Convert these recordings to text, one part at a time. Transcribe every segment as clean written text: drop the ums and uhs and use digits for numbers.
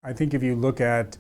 I think if you look at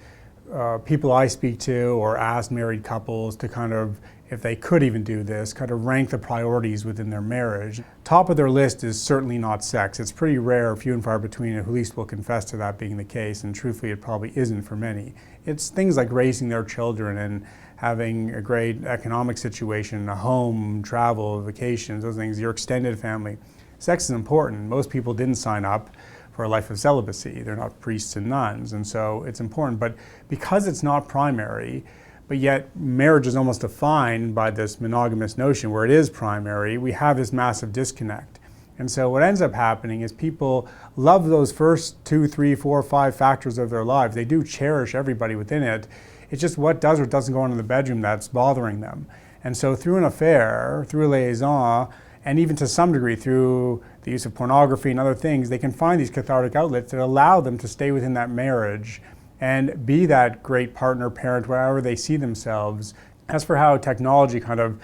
people I speak to or ask married couples to kind of, if they could even do this, kind of rank the priorities within their marriage, top of their list is certainly not sex. It's pretty rare, few and far between, who at least will confess to that being the case, and truthfully it probably isn't for many. It's things like raising their children and having a great economic situation, a home, travel, vacations, those things, your extended family. Sex is important. Most people didn't sign up for a life of celibacy. They're not priests and nuns, and so it's important. But because it's not primary, but yet marriage is almost defined by this monogamous notion where it is primary, we have this massive disconnect. And so what ends up happening is people love those first 2, 3, 4, 5 factors of their lives. They do cherish everybody within it. It's just what does or doesn't go on in the bedroom that's bothering them. And so through an affair, through a liaison, and even to some degree through the use of pornography and other things, they can find these cathartic outlets that allow them to stay within that marriage and be that great partner, parent, wherever they see themselves. As for how technology kind of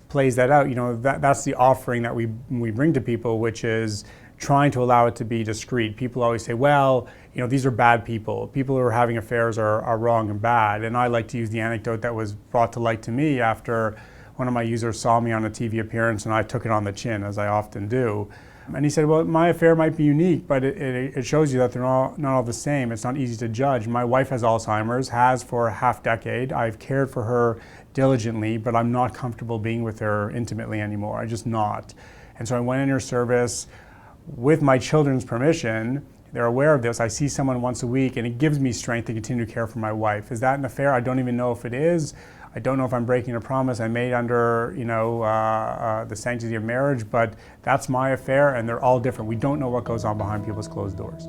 plays that out, that's the offering that we bring to people, which is trying to allow it to be discreet. People always say, well, these are bad people. People who are having affairs are wrong and bad. And I like to use the anecdote that was brought to light to me after one of my users saw me on a TV appearance and I took it on the chin, as I often do. And he said, well, my affair might be unique, but it shows you that they're not all the same. It's not easy to judge. My wife has Alzheimer's, has for a half decade. I've cared for her diligently, but I'm not comfortable being with her intimately anymore. I'm just not. And so I went in her service with my children's permission. They're aware of this. I see someone once a week and it gives me strength to continue to care for my wife. Is that an affair? I don't even know if it is. I don't know if I'm breaking a promise I made under, the sanctity of marriage, but that's my affair and they're all different. We don't know what goes on behind people's closed doors.